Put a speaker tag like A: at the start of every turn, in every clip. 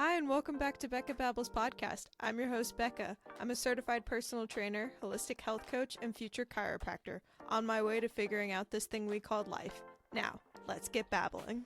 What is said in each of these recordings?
A: Hi, and welcome back to Becca Babbles podcast. I'm your host, Becca. I'm a certified personal trainer, holistic health coach, and future chiropractor on my way to figuring out this thing we call life. Now, let's get babbling.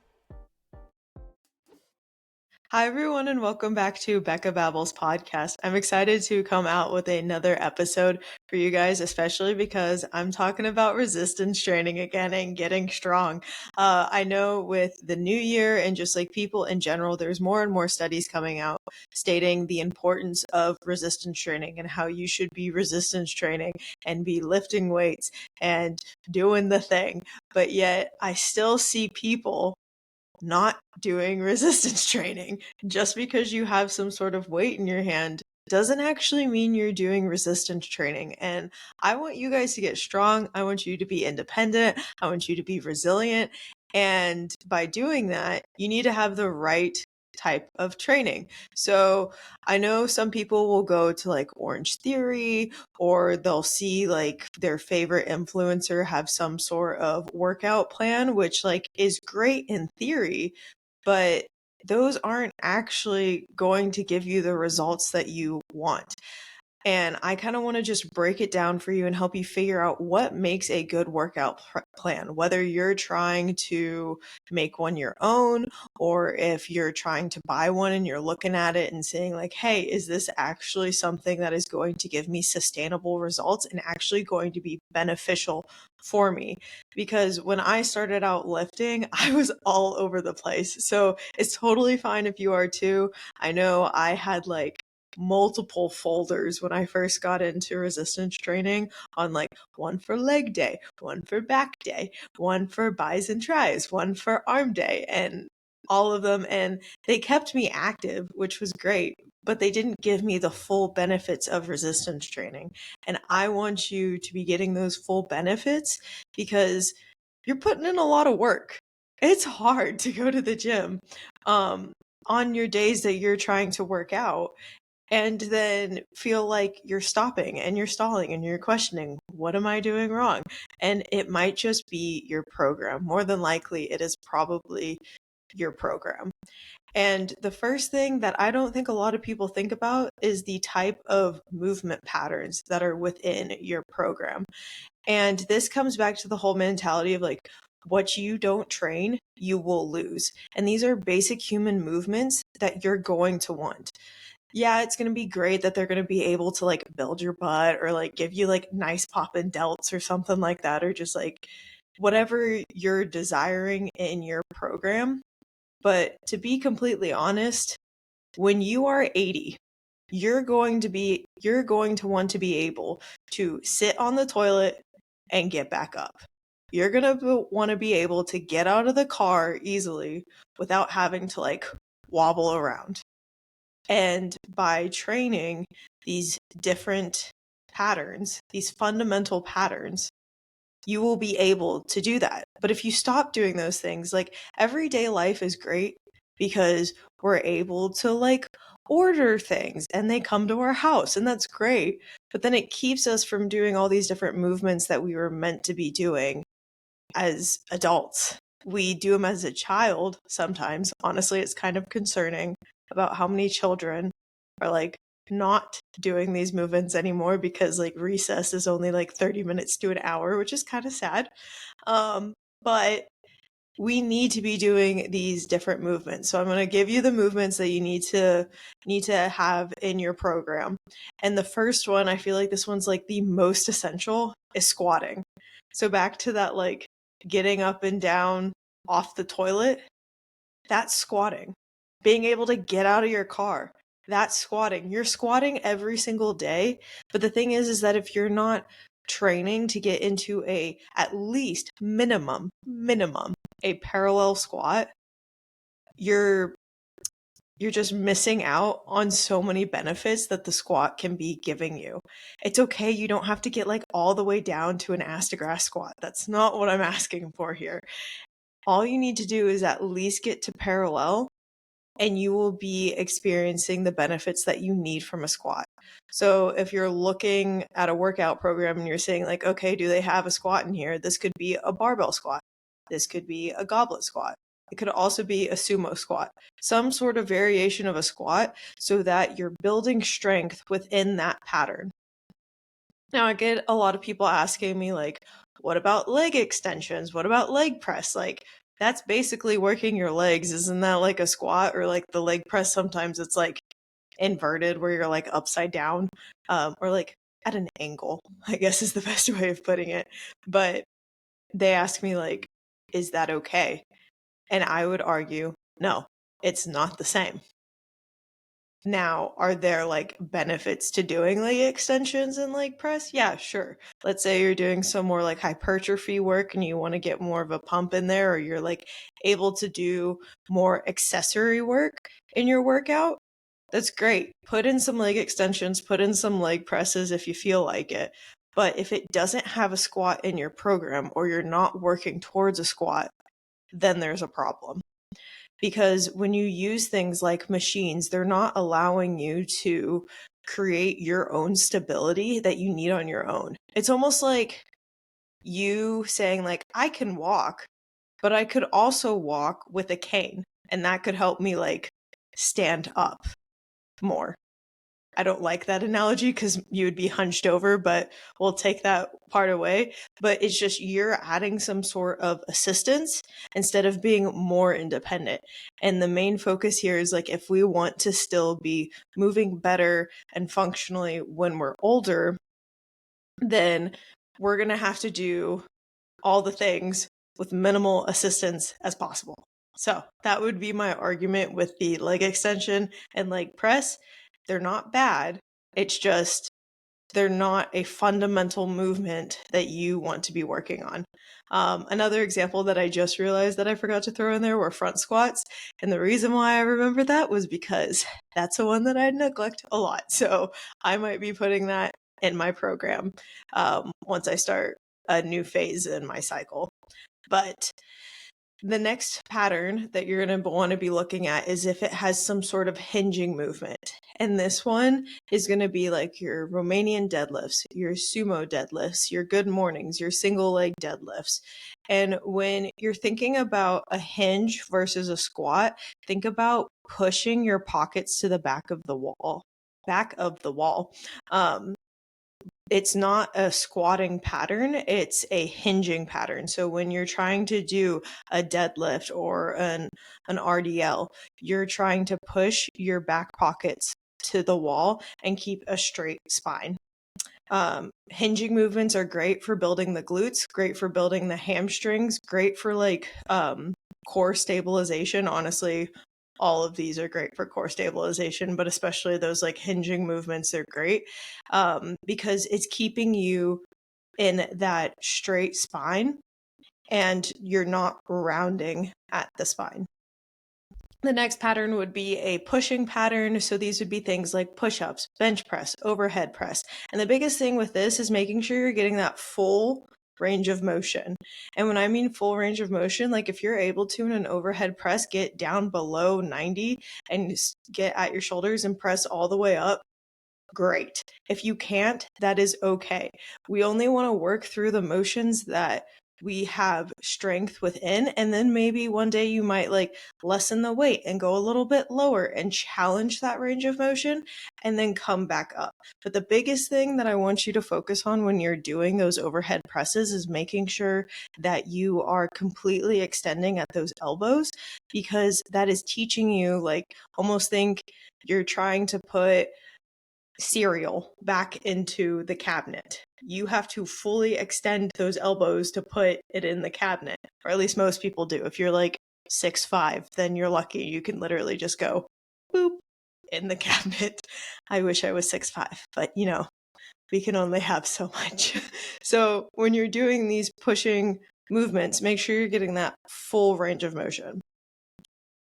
A: Hi, everyone, and welcome back to Becca Babbles podcast. I'm excited to come out with another episode for you guys, especially because I'm talking about resistance training again and getting strong. I know with the new year and just like people in general, there's more and more studies coming out stating the importance of resistance training and how you should be resistance training and be lifting weights and doing the thing. But yet, I still see people not doing resistance training. Just because you have some sort of weight in your hand doesn't actually mean you're doing resistance training. And I want you guys to get strong. I want you to be independent. I want you to be resilient. And by doing that, you need to have the right type of training. So I know some people will go to like Orange Theory, or they'll see like their favorite influencer have some sort of workout plan, which like is great in theory, but those aren't actually going to give you the results that you want. And I kind of want to just break it down for you and help you figure out what makes a good workout plan, whether you're trying to make one your own, or if you're trying to buy one and you're looking at it and saying like, hey, is this actually something that is going to give me sustainable results and actually going to be beneficial for me? Because when I started out lifting, I was all over the place. So it's totally fine if you are too. I know I had like multiple folders when I first got into resistance training, on like one for leg day, one for back day, one for bis and tris, one for arm day, and all of them. And they kept me active, which was great, but they didn't give me the full benefits of resistance training. And I want you to be getting those full benefits because you're putting in a lot of work. It's hard to go to the gym on your days that you're trying to work out and then feel like you're stopping and you're stalling and you're questioning, what am I doing wrong? And it might just be your program. More than likely, it is probably your program. And the first thing that I don't think a lot of people think about is the type of movement patterns that are within your program. And this comes back to the whole mentality of like, what you don't train, you will lose. And these are basic human movements that you're going to want. Yeah, it's going to be great that they're going to be able to like build your butt or like give you like nice poppin' delts or something like that, or just like whatever you're desiring in your program. But to be completely honest, when you are 80, you're going to want to be able to sit on the toilet and get back up. You're going to want to be able to get out of the car easily without having to like wobble around. And by training these different patterns, these fundamental patterns, you will be able to do that. But if you stop doing those things, like everyday life is great because we're able to like order things and they come to our house, and that's great. But then it keeps us from doing all these different movements that we were meant to be doing as adults. We do them as a child sometimes. Honestly, it's kind of concerning about how many children are like not doing these movements anymore because like recess is only like 30 minutes to an hour, which is kind of sad. But we need to be doing these different movements. So I'm going to give you the movements that you need to have in your program. And the first one, I feel like this one's like the most essential, is squatting. So back to that like getting up and down off the toilet, that's squatting. Being able to get out of your car, that's squatting. You're squatting every single day. But the thing is that if you're not training to get into a at least minimum a parallel squat, you're just missing out on so many benefits that the squat can be giving you. It's okay, you don't have to get like all the way down to an ass to grass squat. That's not what I'm asking for here. All you need to do is at least get to parallel, and you will be experiencing the benefits that you need from a squat. So if you're looking at a workout program and you're saying like, okay, do they have a squat in here? This could be a barbell squat. This could be a goblet squat. It could also be a sumo squat, some sort of variation of a squat so that you're building strength within that pattern. Now, I get a lot of people asking me, like, what about leg extensions? What about leg press? Like, that's basically working your legs. Isn't that like a squat? Or like the leg press, sometimes it's like inverted where you're like upside down, or like at an angle, I guess is the best way of putting it. But they ask me, like, is that okay? And I would argue, no, it's not the same. Now, are there like benefits to doing leg extensions and leg press? Yeah, sure. Let's say you're doing some more like hypertrophy work and you want to get more of a pump in there, or you're like able to do more accessory work in your workout. That's great. Put in some leg extensions, put in some leg presses if you feel like it. But if it doesn't have a squat in your program or you're not working towards a squat, then there's a problem. Because when you use things like machines, they're not allowing you to create your own stability that you need on your own. It's almost like you saying, like, I can walk, but I could also walk with a cane, and that could help me like stand up more. I don't like that analogy because you would be hunched over, but we'll take that part away. But it's just you're adding some sort of assistance instead of being more independent. And the main focus here is like if we want to still be moving better and functionally when we're older, then we're going to have to do all the things with minimal assistance as possible. So that would be my argument with the leg extension and leg press. They're not bad. It's just they're not a fundamental movement that you want to be working on. Another example that I just realized that I forgot to throw in there were front squats. And the reason why I remember that was because that's the one that I neglect a lot. So I might be putting that in my program once I start a new phase in my cycle. But the next pattern that you're going to want to be looking at is if it has some sort of hinging movement. And this one is going to be like your Romanian deadlifts, your sumo deadlifts, your good mornings, your single leg deadlifts. And when you're thinking about a hinge versus a squat, think about pushing your pockets to the back of the wall. It's not a squatting pattern, it's a hinging pattern. So when you're trying to do a deadlift or an RDL, you're trying to push your back pockets to the wall and keep a straight spine. Hinging movements are great for building the glutes, great for building the hamstrings, great for like core stabilization. Honestly, all of these are great for core stabilization, but especially those like hinging movements, they're great because it's keeping you in that straight spine and you're not rounding at the spine. The next pattern would be a pushing pattern. So these would be things like push-ups, bench press, overhead press. And the biggest thing with this is making sure you're getting that full range of motion. And when I mean full range of motion, like if you're able to in an overhead press, get down below 90 and get at your shoulders and press all the way up, great. If you can't, that is okay. We only want to work through the motions that we have strength within, and then maybe one day you might like lessen the weight and go a little bit lower and challenge that range of motion and then come back up. But the biggest thing that I want you to focus on when you're doing those overhead presses is making sure that you are completely extending at those elbows, because that is teaching you, like, almost think you're trying to put cereal back into the cabinet. You have to fully extend those elbows to put it in the cabinet, or at least most people do. If you're like 6'5", then you're lucky. You can literally just go boop in the cabinet. I wish I was 6'5", but you know, we can only have so much. So when you're doing these pushing movements, make sure you're getting that full range of motion.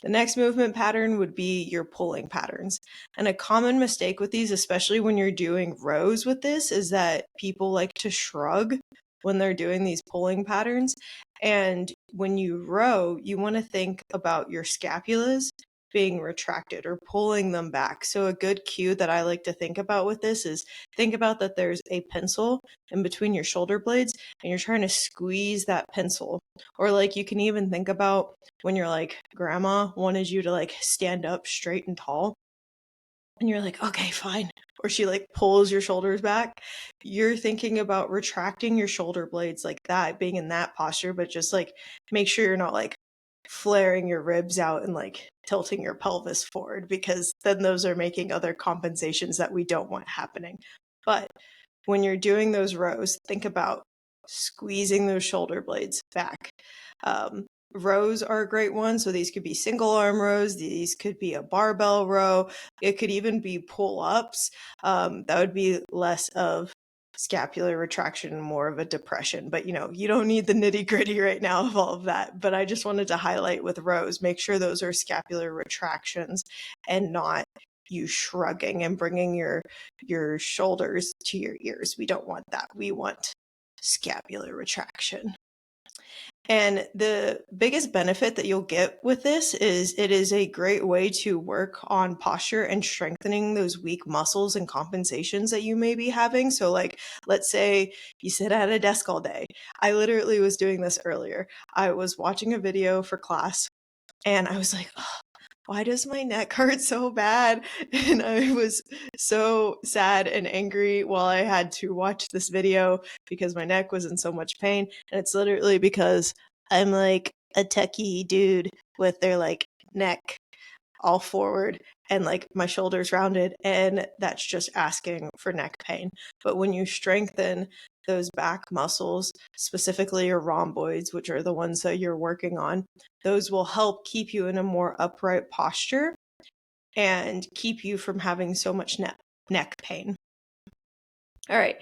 A: The next movement pattern would be your pulling patterns. And a common mistake with these, especially when you're doing rows with this, is that people like to shrug when they're doing these pulling patterns. And when you row, you want to think about your scapulas being retracted or pulling them back. So a good cue that I like to think about with this is think about that there's a pencil in between your shoulder blades and you're trying to squeeze that pencil. Or like you can even think about when you're like grandma wanted you to like stand up straight and tall and you're like, okay, fine. Or she like pulls your shoulders back. You're thinking about retracting your shoulder blades like that, being in that posture, but just like make sure you're not like flaring your ribs out and like tilting your pelvis forward, because then those are making other compensations that we don't want happening. But when you're doing those rows, think about squeezing those shoulder blades back. Rows are a great one. So these could be single arm rows. These could be a barbell row. It could even be pull ups. That would be less of scapular retraction and more of a depression. But you don't need the nitty gritty right now of all of that. But I just wanted to highlight with rows, make sure those are scapular retractions and not you shrugging and bringing your shoulders to your ears. We don't want that. We want scapular retraction. And the biggest benefit that you'll get with this is it is a great way to work on posture and strengthening those weak muscles and compensations that you may be having. So like, let's say you sit at a desk all day. I literally was doing this earlier. I was watching a video for class and I was like, oh, why does my neck hurt so bad? And I was so sad and angry while I had to watch this video because my neck was in so much pain. And it's literally because I'm like a techie dude with their like neck all forward and like my shoulders rounded, and that's just asking for neck pain. But when you strengthen those back muscles, specifically your rhomboids, which are the ones that you're working on, those will help keep you in a more upright posture and keep you from having so much neck pain. All right.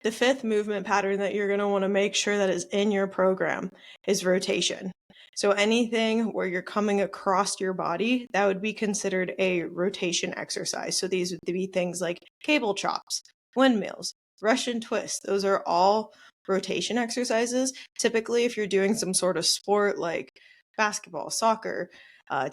A: The fifth movement pattern that you're going to want to make sure that is in your program is rotation. So anything where you're coming across your body, that would be considered a rotation exercise. So these would be things like cable chops, windmills, Russian twists. Those are all rotation exercises. Typically, if you're doing some sort of sport like basketball, soccer,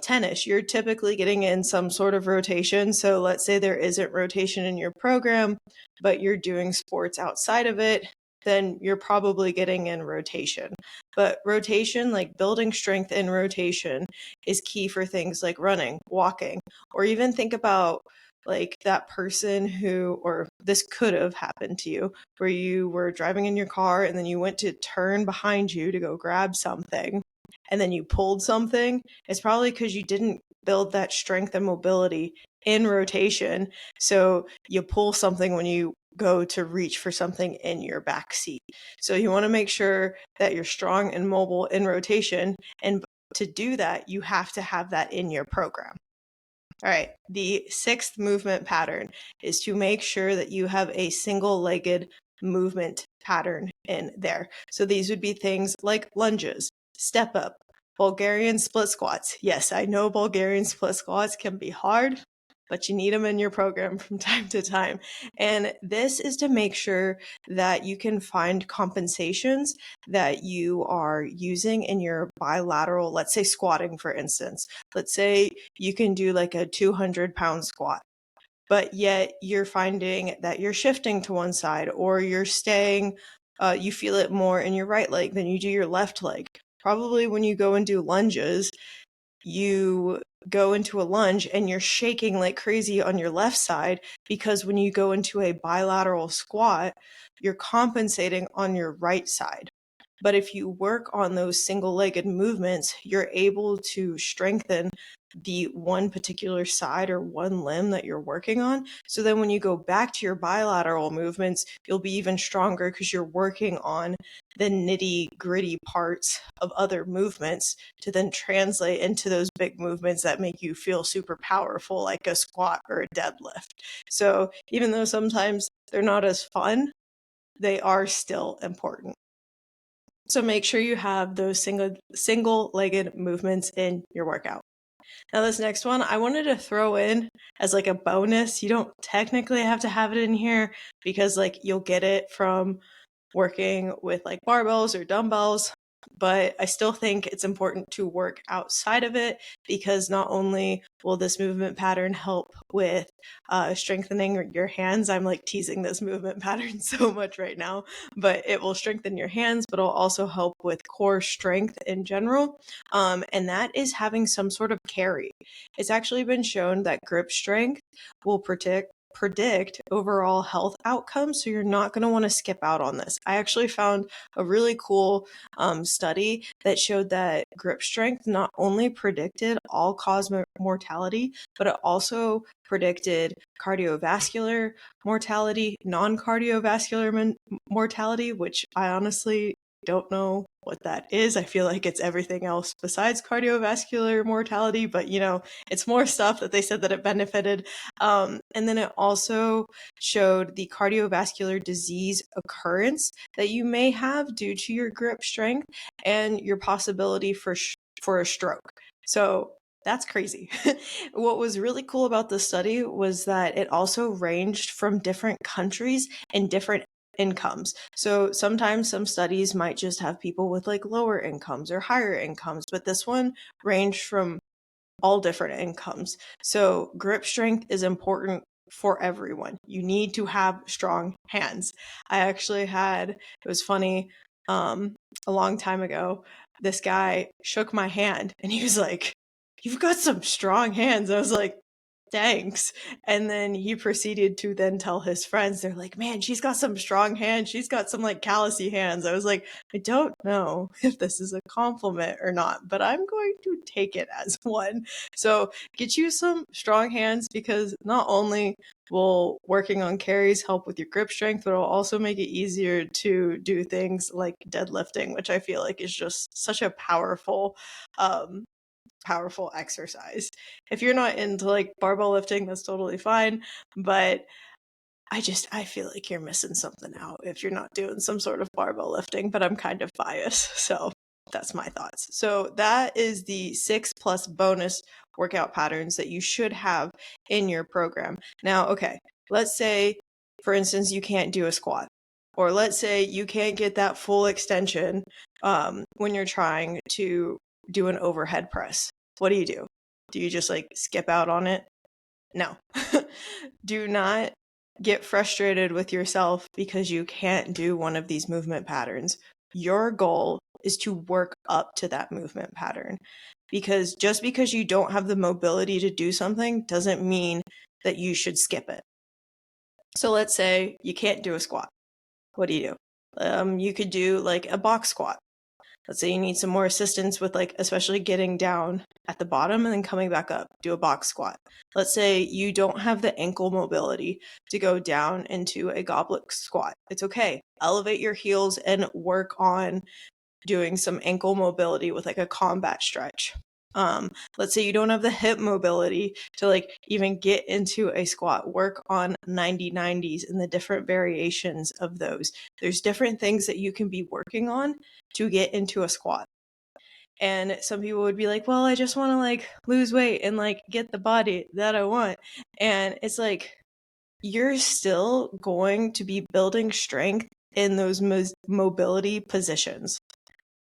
A: tennis, you're typically getting in some sort of rotation. So let's say there isn't rotation in your program, but you're doing sports outside of it, then you're probably getting in rotation. But rotation, like building strength in rotation, is key for things like running, walking, or even think about like that person who, or this could have happened to you, where you were driving in your car and then you went to turn behind you to go grab something and then you pulled something. It's probably because you didn't build that strength and mobility in rotation. So you pull something when you go to reach for something in your back seat. So you want to make sure that you're strong and mobile in rotation. And to do that, you have to have that in your program. All right. The sixth movement pattern is to make sure that you have a single-legged movement pattern in there. So these would be things like lunges, step up, Bulgarian split squats. Yes, I know Bulgarian split squats can be hard, but you need them in your program from time to time. And this is to make sure that you can find compensations that you are using in your bilateral, let's say squatting, for instance. Let's say you can do like a 200-pound squat, but yet you're finding that you're shifting to one side or you're staying, you feel it more in your right leg than you do your left leg. Probably when you go and do lunges, you go into a lunge and you're shaking like crazy on your left side because when you go into a bilateral squat, you're compensating on your right side. But if you work on those single-legged movements, you're able to strengthen the one particular side or one limb that you're working on. So then when you go back to your bilateral movements, you'll be even stronger because you're working on the nitty-gritty parts of other movements to then translate into those big movements that make you feel super powerful, like a squat or a deadlift. So even though sometimes they're not as fun, they are still important. So make sure you have those single-legged movements in your workout. Now this next one, I wanted to throw in as like a bonus. You don't technically have to have it in here because like you'll get it from working with like barbells or dumbbells. But I still think it's important to work outside of it, because not only will this movement pattern help with strengthening your hands. I'm like teasing this movement pattern so much right now, but it will strengthen your hands, but it'll also help with core strength in general. And that is having some sort of carry. It's actually been shown that grip strength will predict overall health outcomes. So you're not going to want to skip out on this. I actually found a really cool study that showed that grip strength not only predicted all-cause mortality, but it also predicted cardiovascular mortality, non-cardiovascular mortality, which I honestly don't know what that is. I feel like it's everything else besides cardiovascular mortality, but it's more stuff that they said that it benefited. And then it also showed the cardiovascular disease occurrence that you may have due to your grip strength and your possibility for a stroke. So that's crazy. What was really cool about the study was that it also ranged from different countries and different incomes. So sometimes some studies might just have people with like lower incomes or higher incomes, but this one ranged from all different incomes. So grip strength is important for everyone. You need to have strong hands. I actually it was funny, a long time ago, this guy shook my hand and he was like, "You've got some strong hands." I was like, "Thanks." And then he proceeded to then tell his friends, they're like, "Man, she's got some strong hands. She's got some like callousy hands." I was like, I don't know if this is a compliment or not, but I'm going to take it as one. So get you some strong hands, because not only will working on carries help with your grip strength, but it'll also make it easier to do things like deadlifting, which I feel like is just such a powerful exercise. If you're not into like barbell lifting, that's totally fine, but I feel like you're missing something out if you're not doing some sort of barbell lifting, but I'm kind of biased. So that's my thoughts. So that is the 6+ bonus workout patterns that you should have in your program. Now, okay, let's say, for instance, you can't do a squat, or let's say you can't get that full extension when you're trying to do an overhead press. What do? Do you just like skip out on it? No. Do not get frustrated with yourself because you can't do one of these movement patterns. Your goal is to work up to that movement pattern, because just because you don't have the mobility to do something doesn't mean that you should skip it. So let's say you can't do a squat. What do? You could do like a box squat. Let's say you need some more assistance with like especially getting down at the bottom and then coming back up, do a box squat. Let's say you don't have the ankle mobility to go down into a goblet squat. It's okay. Elevate your heels and work on doing some ankle mobility with like a combat stretch. Let's say you don't have the hip mobility to like even get into a squat. Work on 90-90s and the different variations of those. There's different things that you can be working on to get into a squat. And some people would be like, well, I just want to like lose weight and like get the body that I want. And it's like, you're still going to be building strength in those mobility positions.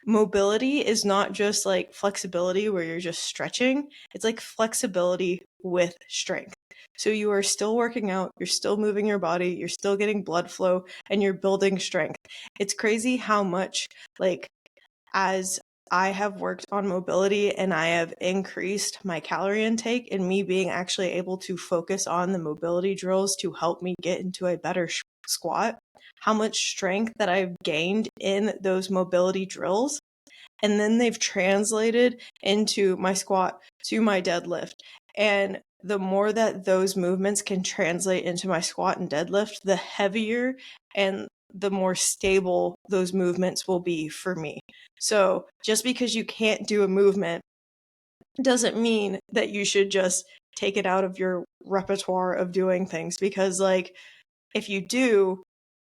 A: Mobility is not just like flexibility where you're just stretching. It's like flexibility with strength. So you are still working out, you're still moving your body, you're still getting blood flow, and you're building strength. It's crazy how much, like, as I have worked on mobility and I have increased my calorie intake, and me being actually able to focus on the mobility drills to help me get into a better squat, how much strength that I've gained in those mobility drills. And then they've translated into my squat, to my deadlift. And the more that those movements can translate into my squat and deadlift, the heavier and the more stable those movements will be for me. So just because you can't do a movement doesn't mean that you should just take it out of your repertoire of doing things, because like if you do,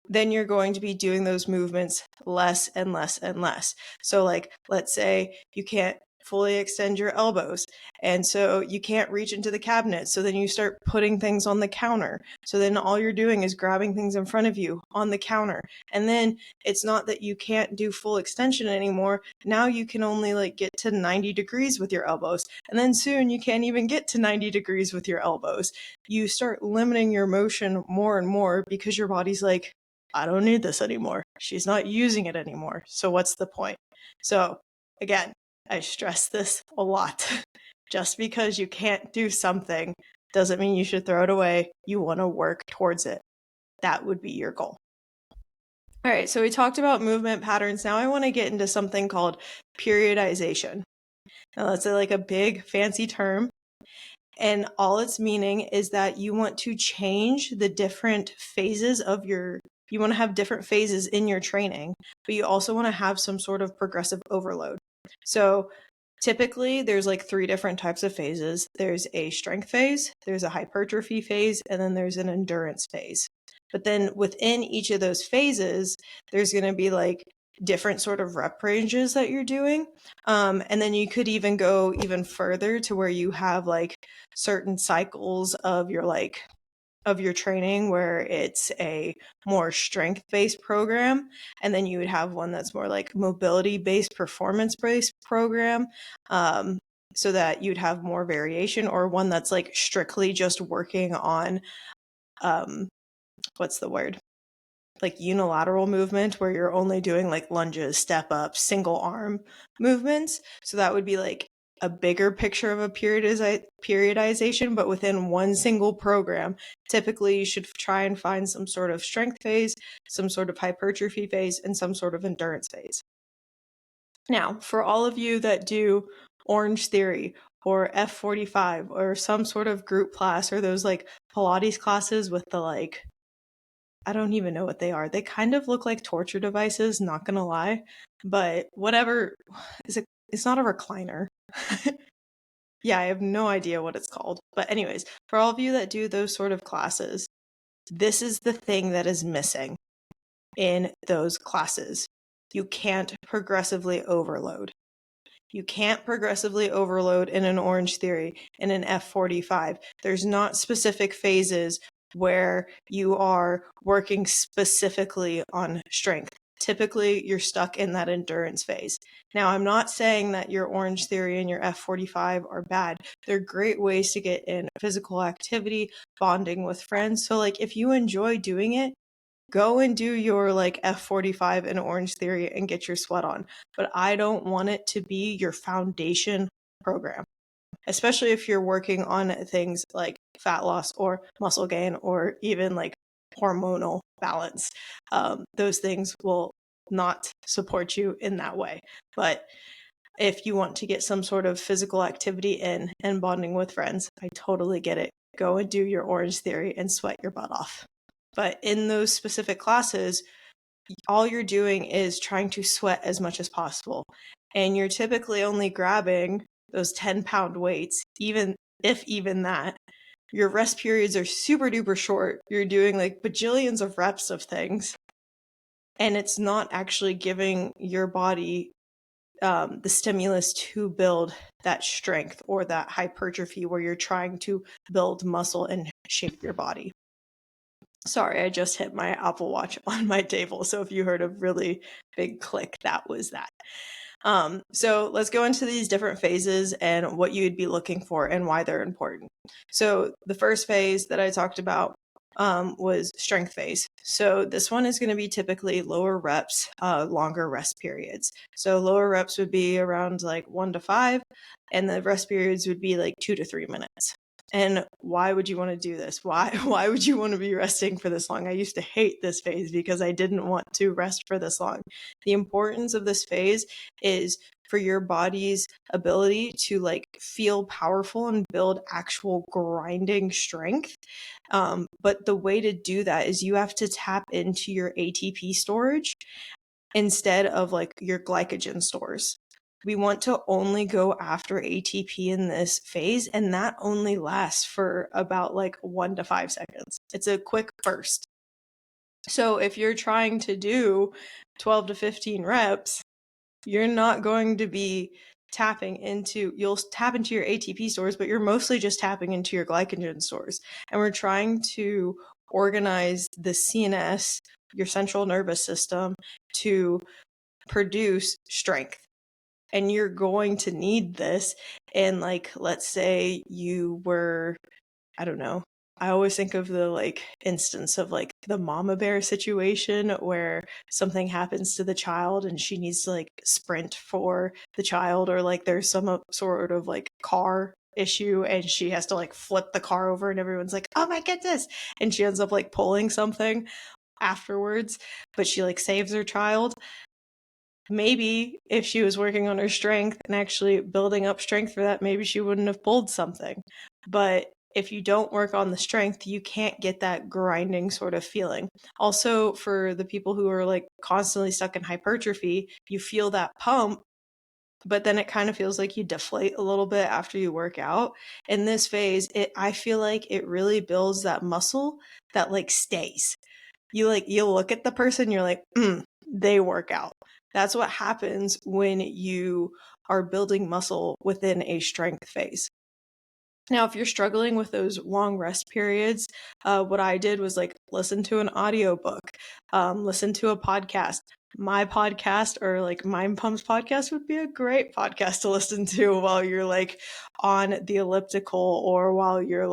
A: then you're going to be doing those movements less and less and less. So like, let's say you can't fully extend your elbows. And so you can't reach into the cabinet. So then you start putting things on the counter. So then all you're doing is grabbing things in front of you on the counter. And then it's not that you can't do full extension anymore. Now you can only like get to 90 degrees with your elbows. And then soon you can't even get to 90 degrees with your elbows. You start limiting your motion more and more because your body's like, I don't need this anymore. She's not using it anymore. So what's the point? So again, I stress this a lot. Just because you can't do something doesn't mean you should throw it away. You want to work towards it. That would be your goal. All right, so we talked about movement patterns. Now I want to get into something called periodization. Now that's like a big fancy term. And all it's meaning is that you want to change the different phases of you want to have different phases in your training, but you also want to have some sort of progressive overload. So typically there's like 3 different types of phases. There's a strength phase, there's a hypertrophy phase, and then there's an endurance phase. But then within each of those phases, there's going to be like different sort of rep ranges that you're doing. And then you could even go even further to where you have like certain cycles of your training where it's a more strength-based program, and then you would have one that's more like mobility-based, performance-based program, so that you'd have more variation, or one that's like strictly just working on what's the word? Like unilateral movement, where you're only doing like lunges, step ups, single arm movements. So that would be like a bigger picture of a periodization, but within one single program. Typically, you should try and find some sort of strength phase, some sort of hypertrophy phase, and some sort of endurance phase. Now, for all of you that do Orange Theory or F45 or some sort of group class, or those like Pilates classes with the like, I don't even know what they are. They kind of look like torture devices, not gonna lie. But whatever, it's not a recliner. Yeah, I have no idea what it's called. But anyways, for all of you that do those sort of classes, this is the thing that is missing in those classes. You can't progressively overload. You can't progressively overload in an Orange Theory, in an F45. There's not specific phases where you are working specifically on strength. Typically, you're stuck in that endurance phase. Now, I'm not saying that your Orange Theory and your F45 are bad. They're great ways to get in physical activity, bonding with friends. So, like, if you enjoy doing it, go and do your like F45 and Orange Theory and get your sweat on. But I don't want it to be your foundation program, especially if you're working on things like fat loss or muscle gain or even like hormonal balance. Those things will not support you in that way. But if you want to get some sort of physical activity in and bonding with friends, I totally get it. Go and do your Orange Theory and sweat your butt off. But in those specific classes, all you're doing is trying to sweat as much as possible. And you're typically only grabbing those 10-pound weights, even that. Your rest periods are super duper short. You're doing like bajillions of reps of things. And it's not actually giving your body the stimulus to build that strength or that hypertrophy where you're trying to build muscle and shape your body. Sorry, I just hit my Apple Watch on my table. So if you heard a really big click, that was that. So let's go into these different phases and what you'd be looking for and why they're important. So the first phase that I talked about was strength phase. So this one is going to be typically lower reps, longer rest periods. So lower reps would be around like 1 to 5, and the rest periods would be like 2 to 3 minutes. And why would you want to do this? Why would you want to be resting for this long? I used to hate this phase because I didn't want to rest for this long. The importance of this phase is for your body's ability to like feel powerful and build actual grinding strength. But the way to do that is you have to tap into your ATP storage instead of like your glycogen stores. We want to only go after ATP in this phase, and that only lasts for about like 1 to 5 seconds. It's a quick burst. So if you're trying to do 12 to 15 reps, you're not going to be you'll tap into your ATP stores, but you're mostly just tapping into your glycogen stores. And we're trying to organize the CNS, your central nervous system, to produce strength. And you're going to need this. And like, let's say you were, I don't know, I always think of the like instance of like the mama bear situation where something happens to the child and she needs to like sprint for the child, or like there's some sort of like car issue and she has to like flip the car over and everyone's like, oh my goodness, and she ends up like pulling something afterwards, but she like saves her child. Maybe if she was working on her strength and actually building up strength for that, maybe she wouldn't have pulled something. But if you don't work on the strength, you can't get that grinding sort of feeling. Also, for the people who are like constantly stuck in hypertrophy, you feel that pump, but then it kind of feels like you deflate a little bit after you work out. In this phase, I feel like it really builds that muscle that like stays. You'll look at the person, you're like, they work out. That's what happens when you are building muscle within a strength phase. Now, if you're struggling with those long rest periods, what I did was like listen to an audiobook, listen to a podcast. My podcast, or like Mind Pump's podcast, would be a great podcast to listen to while you're like on the elliptical, or while you're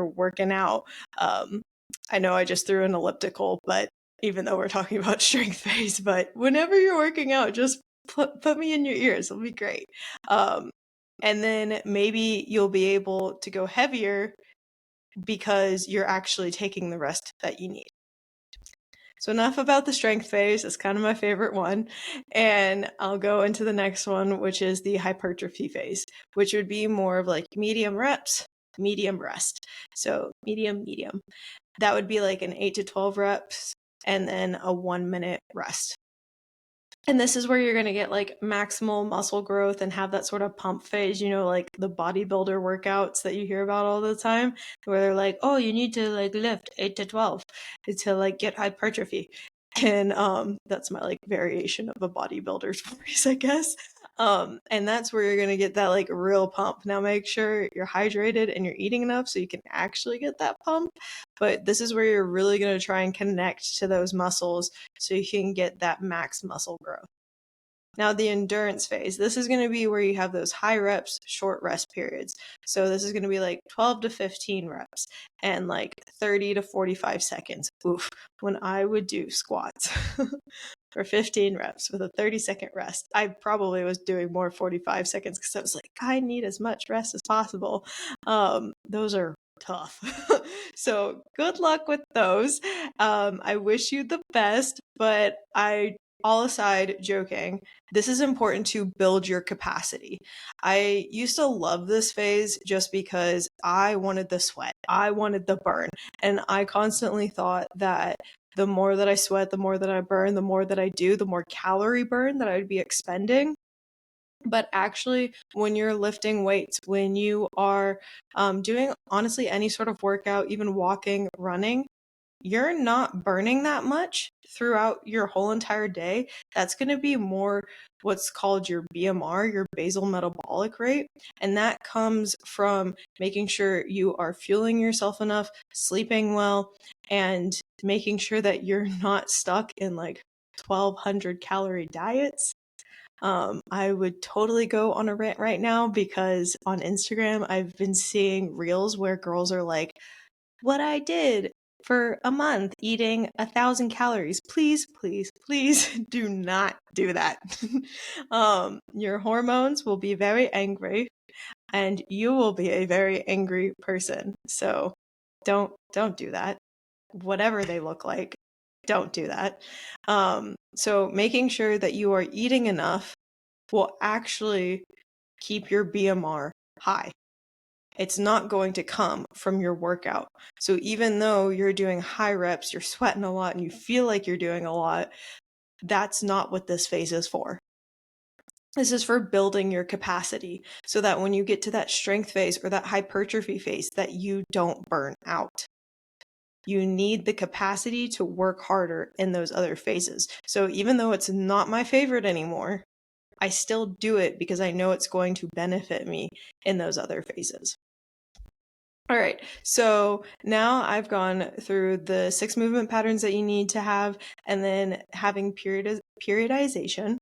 A: working out. I know I just threw an elliptical, but even though we're talking about strength phase, but whenever you're working out, just put me in your ears. It'll be great. And then maybe you'll be able to go heavier because you're actually taking the rest that you need. So enough about the strength phase. It's kind of my favorite one. And I'll go into the next one, which is the hypertrophy phase, which would be more of like medium reps, medium rest. So medium. That would be like an 8 to 12 reps and then a 1 minute rest. And this is where you're going to get like maximal muscle growth and have that sort of pump phase, like the bodybuilder workouts that you hear about all the time, where they're like, oh, you need to like lift 8 to 12 to like get hypertrophy. And that's my like variation of a bodybuilder's voice, I guess. And that's where you're going to get that like real pump. Now make sure you're hydrated and you're eating enough so you can actually get that pump. But this is where you're really going to try and connect to those muscles so you can get that max muscle growth. Now, the endurance phase, this is going to be where you have those high reps, short rest periods. So this is going to be like 12 to 15 reps and like 30 to 45 seconds. Oof, when I would do squats for 15 reps with a 30-second rest, I probably was doing more 45 seconds because I was like, I need as much rest as possible. Those are tough. So good luck with those. I wish you the best, but all aside, joking, this is important to build your capacity. I used to love this phase just because I wanted the sweat. I wanted the burn. And I constantly thought that the more that I sweat, the more that I burn, the more that I do, the more calorie burn that I'd be expending. But actually, when you're lifting weights, when you are doing honestly any sort of workout, even walking, running, you're not burning that much throughout your whole entire day. That's going to be more what's called your BMR, your basal metabolic rate. And that comes from making sure you are fueling yourself enough, sleeping well, and making sure that you're not stuck in like 1,200 calorie diets. I would totally go on a rant right now because on Instagram, I've been seeing reels where girls are like, what I did for a month eating 1,000 calories. Please, please, please do not do that. Your hormones will be very angry and you will be a very angry person. So don't do that. Whatever they look like, don't do that. So making sure that you are eating enough will actually keep your BMR high. It's not going to come from your workout. So even though you're doing high reps, you're sweating a lot and you feel like you're doing a lot, that's not what this phase is for. This is for building your capacity so that when you get to that strength phase or that hypertrophy phase, that you don't burn out. You need the capacity to work harder in those other phases. So even though it's not my favorite anymore, I still do it because I know it's going to benefit me in those other phases. All right, so now I've gone through the 6 movement patterns that you need to have, and then having periodization.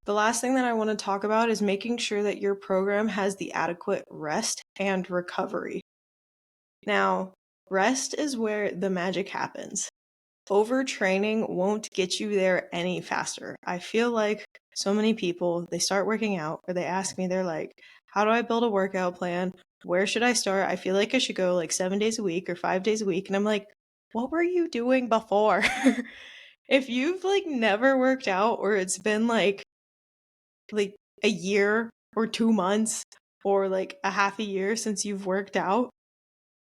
A: The last thing that I want to talk about is making sure that your program has the adequate rest and recovery. Now, rest is where the magic happens. Overtraining won't get you there any faster. I feel like so many people, they start working out or they ask me, they're like, how do I build a workout plan? Where should I start? I feel like I should go like 7 days a week or 5 days a week. And I'm like, what were you doing before? If you've like never worked out, or it's been like a year or 2 months or like a half a year since you've worked out,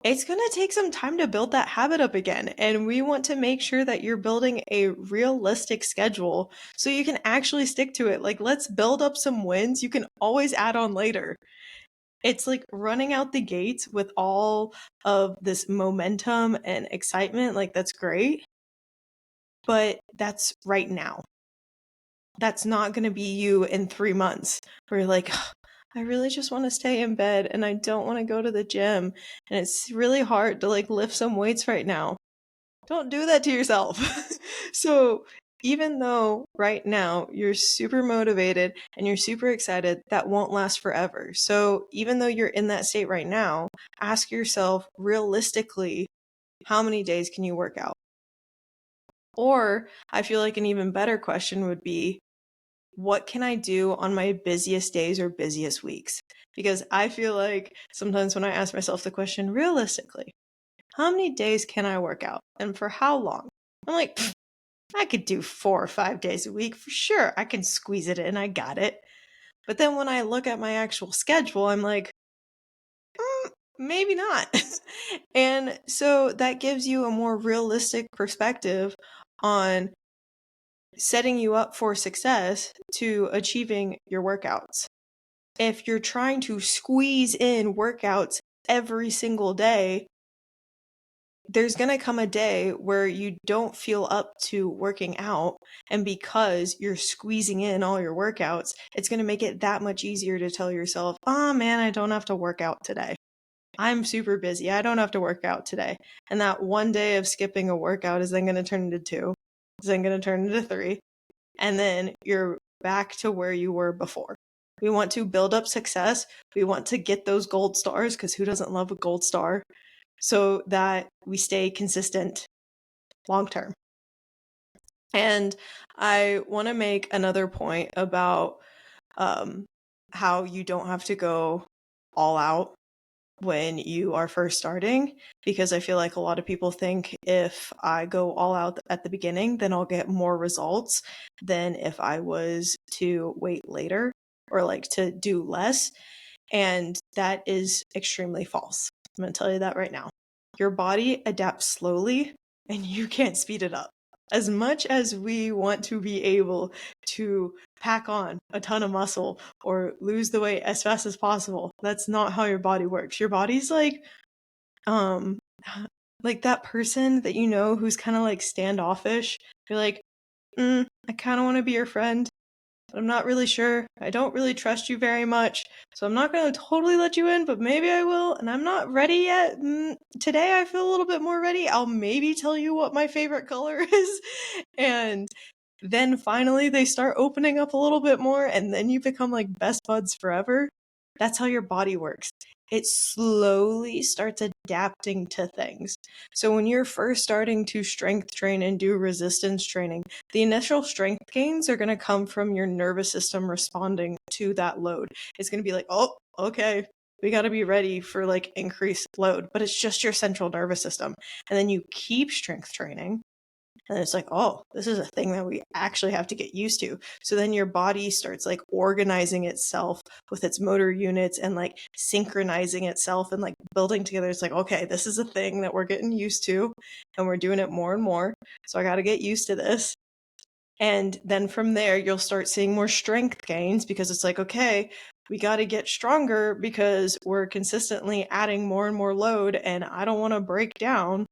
A: it's going to take some time to build that habit up again. And we want to make sure that you're building a realistic schedule so you can actually stick to it. Like, let's build up some wins. You can always add on later. It's like running out the gates with all of this momentum and excitement. Like, that's great. But that's right now. That's not going to be you in 3 months where you're like, I really just want to stay in bed and I don't want to go to the gym. And it's really hard to like lift some weights right now. Don't do that to yourself. So even though right now you're super motivated and you're super excited, that won't last forever. So even though you're in that state right now, ask yourself realistically, how many days can you work out? Or I feel like an even better question would be, what can I do on my busiest days or busiest weeks? Because I feel like sometimes when I ask myself the question realistically, how many days can I work out and for how long? I'm like, I could do 4 or 5 days a week for sure. I can squeeze it in. I got it. But then when I look at my actual schedule, I'm like, maybe not. And so that gives you a more realistic perspective on setting you up for success to achieving your workouts. If you're trying to squeeze in workouts every single day, there's going to come a day where you don't feel up to working out. And because you're squeezing in all your workouts, it's going to make it that much easier to tell yourself, oh man, I don't have to work out today. I'm super busy. I don't have to work out today. And that one day of skipping a workout is then going to turn into 2, is then going to turn into 3. And then you're back to where you were before. We want to build up success. We want to get those gold stars, because who doesn't love a gold star? So that we stay consistent long term. And I want to make another point about how you don't have to go all out when you are first starting, because I feel like a lot of people think if I go all out at the beginning, then I'll get more results than if I was to wait later or like to do less. And that is extremely false. I'm going to tell you that right now. Your body adapts slowly and you can't speed it up. As much as we want to be able to pack on a ton of muscle or lose the weight as fast as possible, that's not how your body works. Your body's like that person that you know who's kind of like standoffish. You're like, I kind of want to be your friend, but I'm not really sure. I don't really trust you very much, so I'm not going to totally let you in, but maybe I will, and I'm not ready yet. Today I feel a little bit more ready. I'll maybe tell you what my favorite color is. And then finally they start opening up a little bit more, and then you become like best buds forever. That's how your body works. It slowly starts adapting to things. So when you're first starting to strength train and do resistance training, the initial strength gains are going to come from your nervous system responding to that load. It's going to be like, oh, okay, we got to be ready for like increased load, but it's just your central nervous system. And then you keep strength training. And it's like, oh, this is a thing that we actually have to get used to. So then your body starts like organizing itself with its motor units and like synchronizing itself and like building together. It's like, okay, this is a thing that we're getting used to and we're doing it more and more. So I got to get used to this. And then from there, you'll start seeing more strength gains, because it's like, okay, we got to get stronger because we're consistently adding more and more load and I don't want to break down.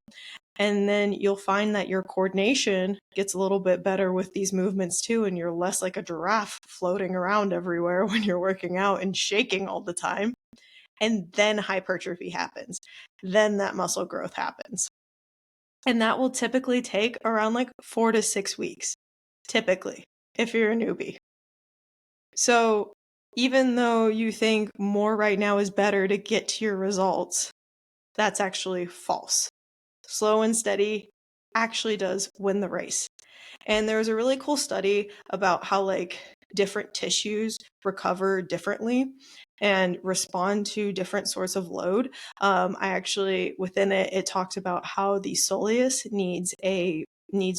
A: And then you'll find that your coordination gets a little bit better with these movements too, and you're less like a giraffe floating around everywhere when you're working out and shaking all the time. And then hypertrophy happens. Then that muscle growth happens. And that will typically take around like 4 to 6 weeks, typically, if you're a newbie. So even though you think more right now is better to get to your results, that's actually false. Slow and steady actually does win the race. And there was a really cool study about how like different tissues recover differently and respond to different sorts of load. I actually, within it, it talks about how the soleus needs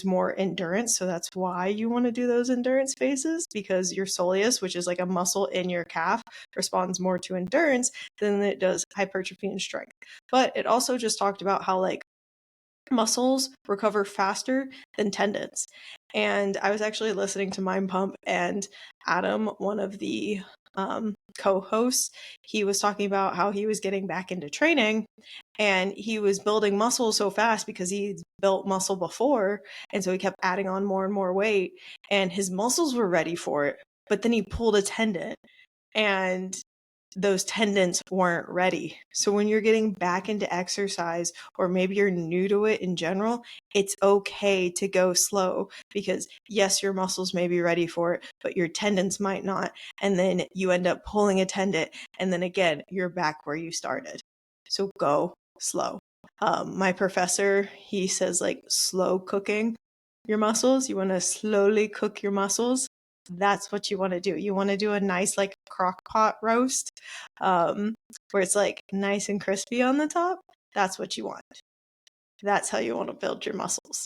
A: more endurance. So that's why you want to do those endurance phases, because your soleus, which is like a muscle in your calf, responds more to endurance than it does hypertrophy and strength. But it also just talked about how like muscles recover faster than tendons. And I was actually listening to Mind Pump, and Adam, one of the co-hosts, he was talking about how he was getting back into training and he was building muscle so fast because he'd built muscle before. And so he kept adding on more and more weight and his muscles were ready for it. But then he pulled a tendon and those tendons weren't ready. So when you're getting back into exercise, or maybe you're new to it in general, it's okay to go slow, because yes, your muscles may be ready for it, but your tendons might not. And then you end up pulling a tendon, and then again, you're back where you started. So go slow. My professor, he says like slow cooking your muscles. You want to slowly cook your muscles. That's what you want to do. You want to do a nice like crock pot roast, where it's like nice and crispy on the top. That's what you want. That's how you want to build your muscles.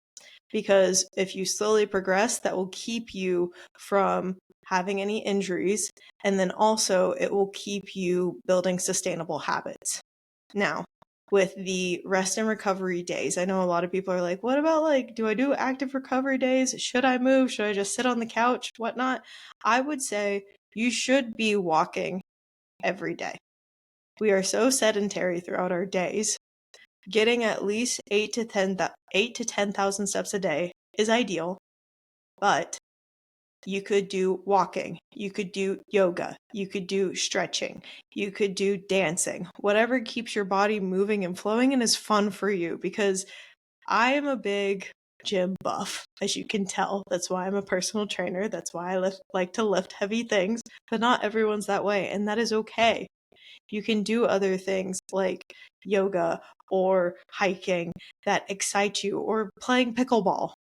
A: Because if you slowly progress, that will keep you from having any injuries. And then also it will keep you building sustainable habits. Now, with the rest and recovery days, I know a lot of people are like, what about like, do I do active recovery days? Should I move? Should I just sit on the couch? Whatnot? I would say you should be walking every day. We are so sedentary throughout our days. Getting at least 8 to 10,000 steps a day is ideal, but you could do walking, you could do yoga, you could do stretching, you could do dancing, whatever keeps your body moving and flowing and is fun for you. Because I am a big gym buff, as you can tell. That's why I'm a personal trainer. That's why I like to lift heavy things, but not everyone's that way, and that is okay. You can do other things like yoga or hiking that excite you, or playing pickleball.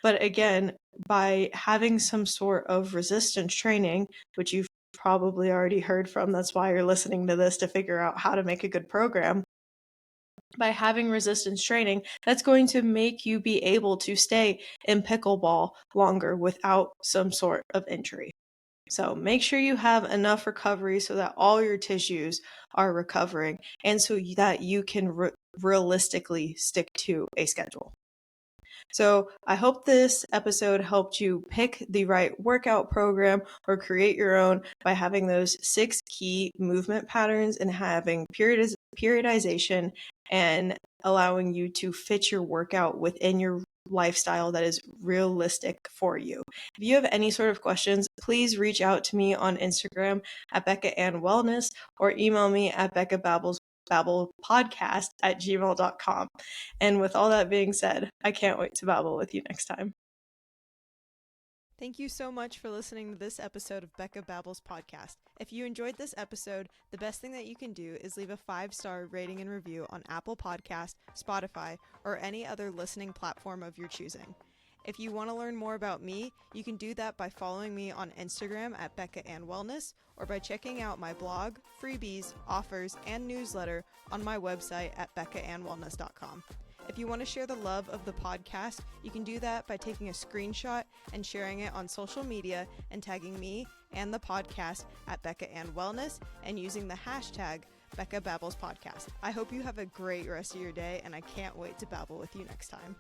A: But again, by having some sort of resistance training, which you've probably already heard from, that's why you're listening to this, to figure out how to make a good program. By having resistance training, that's going to make you be able to stay in pickleball longer without some sort of injury. So make sure you have enough recovery so that all your tissues are recovering, and so that you can realistically stick to a schedule. So I hope this episode helped you pick the right workout program or create your own by having those 6 key movement patterns and having periodization and allowing you to fit your workout within your lifestyle that is realistic for you. If you have any sort of questions, please reach out to me on Instagram at Becca and Wellness, or email me at BeccaBabblesPodcast@gmail.com. And with all that being said, I can't wait to babble with you next time. Thank you so much for listening to this episode of Becca Babbles Podcast. If you enjoyed this episode, the best thing that you can do is leave a 5-star rating and review on Apple Podcast, Spotify, or any other listening platform of your choosing. If you want to learn more about me, you can do that by following me on Instagram at Becca and Wellness, or by checking out my blog, freebies, offers, and newsletter on my website at beccaandwellness.com. If you want to share the love of the podcast, you can do that by taking a screenshot and sharing it on social media and tagging me and the podcast at Becca and Wellness and using the hashtag Becca Babbles Podcast. I hope you have a great rest of your day, and I can't wait to babble with you next time.